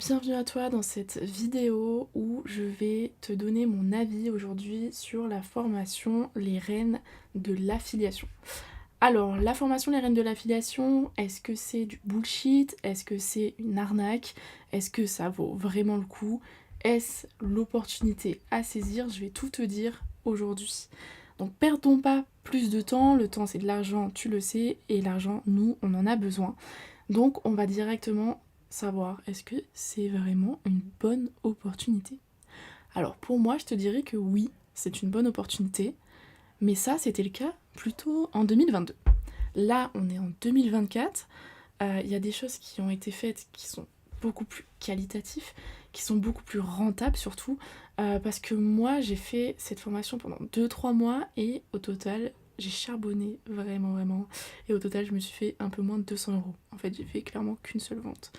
Bienvenue à toi dans cette vidéo où je vais te donner mon avis aujourd'hui sur la formation Les Reines de l'affiliation. Alors, la formation Les Reines de l'affiliation, est-ce que c'est du bullshit? Est-ce que c'est une arnaque? Est-ce que ça vaut vraiment le coup? Est-ce l'opportunité à saisir? Je vais tout te dire aujourd'hui. Donc perdons pas plus de temps, le temps c'est de l'argent, tu le sais, et l'argent, nous, on en a besoin. Donc on va directement savoir est-ce que c'est vraiment une bonne opportunité. Alors pour moi, je te dirais que oui, c'est une bonne opportunité, mais ça, c'était le cas plutôt en 2022. Là, on est en 2024, il y a des choses qui ont été faites qui sont beaucoup plus qualitatifs, qui sont beaucoup plus rentables surtout, parce que moi, j'ai fait cette formation pendant 2-3 mois et au total, j'ai charbonné vraiment, vraiment. Et au total, je me suis fait un peu moins de 200 euros. En fait, j'ai fait clairement qu'une seule vente.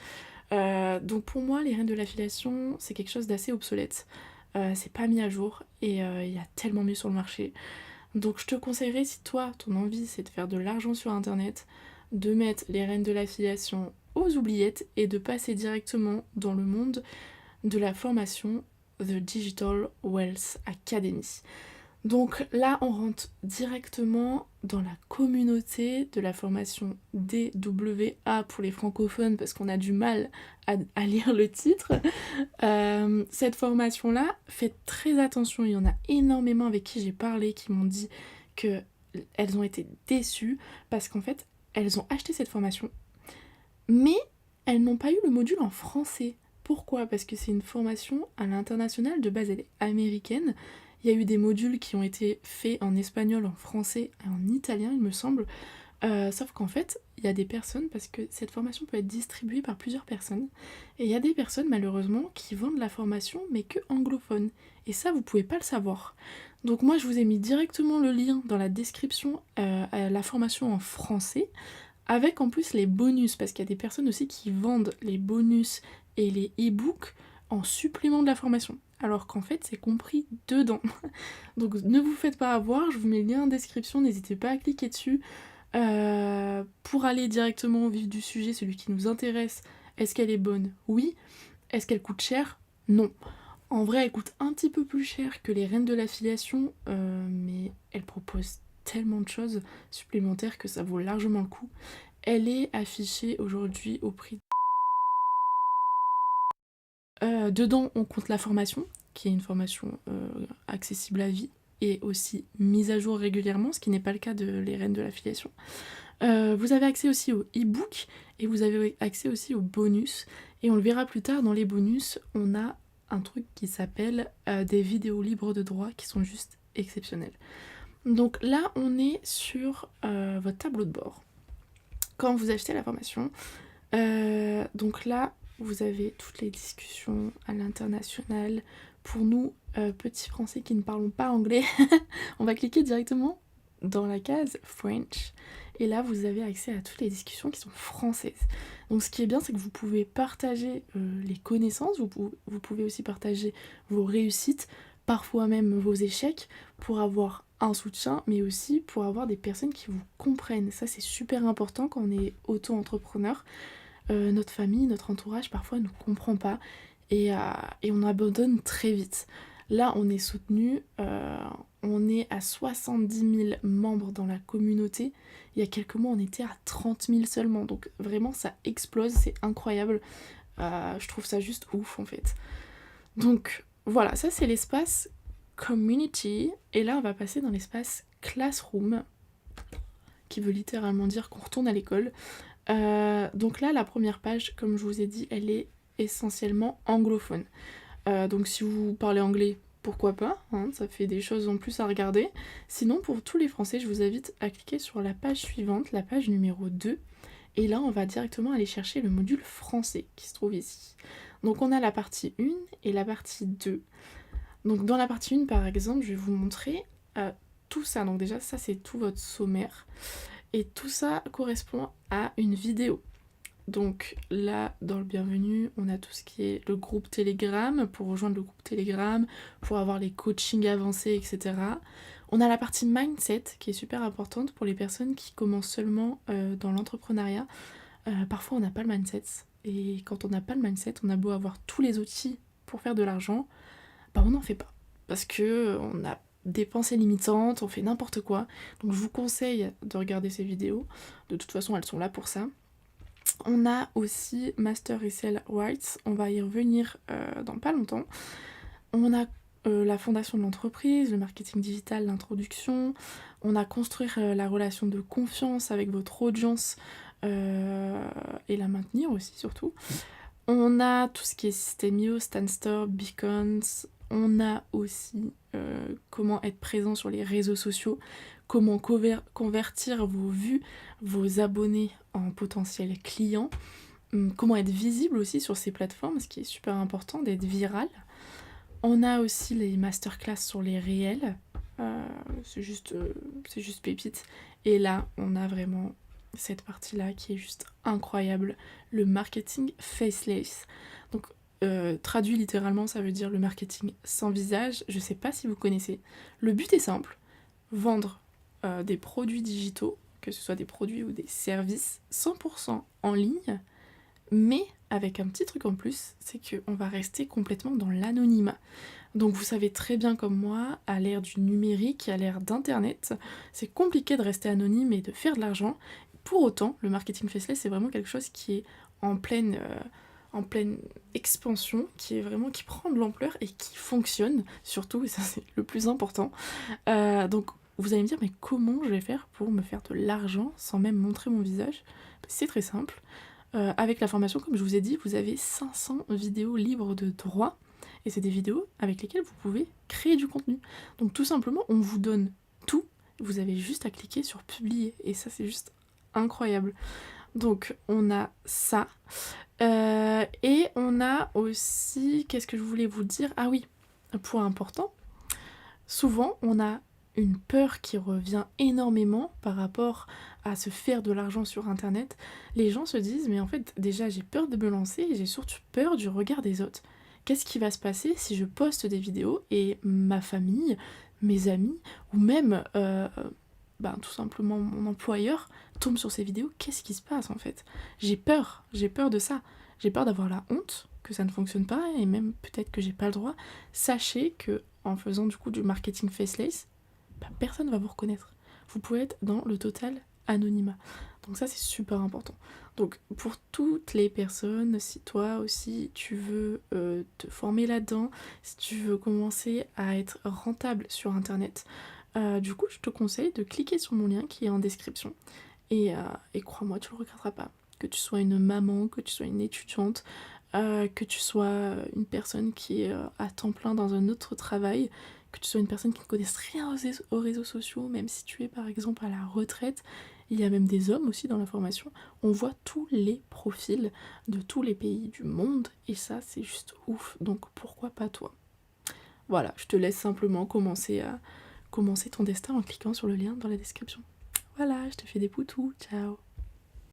Donc pour moi, les reines de l'affiliation, c'est quelque chose d'assez obsolète. C'est pas mis à jour et il y a tellement mieux sur le marché. Donc je te conseillerais, si toi, ton envie, c'est de faire de l'argent sur Internet, de mettre les reines de l'affiliation aux oubliettes et de passer directement dans le monde de la formation The Digital Wealth Academy. Donc là, on rentre directement dans la communauté de la formation DWA pour les francophones parce qu'on a du mal à lire le titre. Cette formation-là, faites très attention, il y en a énormément avec qui j'ai parlé qui m'ont dit qu'elles ont été déçues parce qu'en fait, elles ont acheté cette formation, mais elles n'ont pas eu le module en français. Pourquoi? Parce que c'est une formation à l'international, de base elle est américaine. Il y a eu des modules qui ont été faits en espagnol, en français et en italien, il me semble. Sauf qu'en fait, il y a des personnes, parce que cette formation peut être distribuée par plusieurs personnes, et il y a des personnes malheureusement qui vendent la formation mais que anglophone. Et ça, vous pouvez pas le savoir. Donc moi, je vous ai mis directement le lien dans la description à la formation en français, avec en plus les bonus, parce qu'il y a des personnes aussi qui vendent les bonus et les e-books en supplément de la formation, alors qu'en fait c'est compris dedans. Donc ne vous faites pas avoir, je vous mets le lien en description, n'hésitez pas à cliquer dessus. Pour aller directement au vif du sujet, celui qui nous intéresse, est-ce qu'elle est bonne? Oui. Est-ce qu'elle coûte cher? Non. En vrai, elle coûte un petit peu plus cher que les reines de l'affiliation, mais elle propose tellement de choses supplémentaires que ça vaut largement le coup. Elle est affichée aujourd'hui au prix. Dedans, on compte la formation, qui est une formation accessible à vie et aussi mise à jour régulièrement, ce qui n'est pas le cas de les reines de l'affiliation. Vous avez accès aussi au e-book et vous avez accès aussi aux bonus. Et on le verra plus tard, dans les bonus, on a un truc qui s'appelle des vidéos libres de droit qui sont juste exceptionnelles. Donc là, on est sur votre tableau de bord. Quand vous achetez la formation, donc là, vous avez toutes les discussions à l'international. Pour nous, petits français qui ne parlons pas anglais, on va cliquer directement dans la case French. Et là, vous avez accès à toutes les discussions qui sont françaises. Donc ce qui est bien, c'est que vous pouvez partager les connaissances, vous pouvez aussi partager vos réussites, parfois même vos échecs, pour avoir un soutien, mais aussi pour avoir des personnes qui vous comprennent. Ça, c'est super important quand on est auto-entrepreneur. Notre famille, notre entourage, parfois, ne nous comprend pas et on abandonne très vite. Là, on est soutenu, on est à 70 000 membres dans la communauté. Il y a quelques mois, on était à 30 000 seulement. Donc vraiment, ça explose, c'est incroyable. Je trouve ça juste ouf, en fait. Donc voilà, ça c'est l'espace community. Et là, on va passer dans l'espace classroom, qui veut littéralement dire qu'on retourne à l'école. Donc là, la première page, comme je vous ai dit, elle est essentiellement anglophone. Donc si vous parlez anglais, pourquoi pas, hein, ça fait des choses en plus à regarder. Sinon, pour tous les Français, je vous invite à cliquer sur la page suivante, la page numéro 2. Et là, on va directement aller chercher le module français qui se trouve ici. Donc on a la partie 1 et la partie 2. Donc dans la partie 1, par exemple, je vais vous montrer tout ça. Donc déjà, ça c'est tout votre sommaire. Et tout ça correspond à une vidéo. Donc là, dans le bienvenu, on a tout ce qui est le groupe Telegram, pour rejoindre le groupe Telegram, pour avoir les coachings avancés, etc. On a la partie mindset, qui est super importante pour les personnes qui commencent seulement dans l'entrepreneuriat. Parfois, on n'a pas le mindset. Et quand on n'a pas le mindset, on a beau avoir tous les outils pour faire de l'argent, bah on n'en fait pas. Parce que on a des pensées limitantes, on fait n'importe quoi. Donc je vous conseille de regarder ces vidéos. De toute façon, elles sont là pour ça. On a aussi Master Resell Rights, on va y revenir dans pas longtemps. On a la fondation de l'entreprise, le marketing digital, l'introduction. On a construire la relation de confiance avec votre audience et la maintenir aussi surtout. On a tout ce qui est System.io, Stanstore, Beacons. On a aussi comment être présent sur les réseaux sociaux, comment convertir vos vues, vos abonnés en potentiels clients, comment être visible aussi sur ces plateformes, ce qui est super important, d'être viral. On a aussi les masterclass sur les réels, c'est juste pépite. Et là, on a vraiment cette partie-là qui est juste incroyable, le marketing faceless. Donc, traduit littéralement, ça veut dire le marketing sans visage. Je sais pas si vous connaissez. Le but est simple, vendre des produits digitaux, que ce soit des produits ou des services, 100% en ligne, mais avec un petit truc en plus, c'est qu'on va rester complètement dans l'anonymat. Donc vous savez très bien comme moi, à l'ère du numérique, à l'ère d'internet, c'est compliqué de rester anonyme et de faire de l'argent. Pour autant, le marketing faceless, c'est vraiment quelque chose qui est en pleine expansion, qui prend de l'ampleur et qui fonctionne, surtout, et ça c'est le plus important. Donc vous allez me dire, mais comment je vais faire pour me faire de l'argent sans même montrer mon visage? C'est très simple. Avec la formation, comme je vous ai dit, vous avez 500 vidéos libres de droit. Et c'est des vidéos avec lesquelles vous pouvez créer du contenu. Donc tout simplement, on vous donne tout. Vous avez juste à cliquer sur publier. Et ça, c'est juste incroyable. Donc on a ça. Et on a aussi... Qu'est-ce que je voulais vous dire? Ah oui, un point important. Souvent, on a une peur qui revient énormément par rapport à se faire de l'argent sur internet. Les gens se disent, mais en fait, déjà, j'ai peur de me lancer et j'ai surtout peur du regard des autres. Qu'est-ce qui va se passer si je poste des vidéos et ma famille, mes amis, ou même tout simplement mon employeur tombe sur ces vidéos? Qu'est-ce qui se passe en fait? J'ai peur de ça. J'ai peur d'avoir la honte, que ça ne fonctionne pas, et même peut-être que j'ai pas le droit. Sachez que en faisant du coup du marketing faceless, personne va vous reconnaître. Vous pouvez être dans le total anonymat. Donc ça c'est super important. Donc pour toutes les personnes, si toi aussi tu veux te former là-dedans, si tu veux commencer à être rentable sur internet, du coup je te conseille de cliquer sur mon lien qui est en description. Et crois-moi, tu le regretteras pas. Que tu sois une maman, que tu sois une étudiante, que tu sois une personne qui est à temps plein dans un autre travail, que tu sois une personne qui ne connaisse rien aux réseaux sociaux, même si tu es par exemple à la retraite, il y a même des hommes aussi dans la formation, on voit tous les profils de tous les pays du monde, et ça c'est juste ouf, donc pourquoi pas toi? Voilà, je te laisse simplement commencer ton destin en cliquant sur le lien dans la description. Voilà, je te fais des poutous, ciao!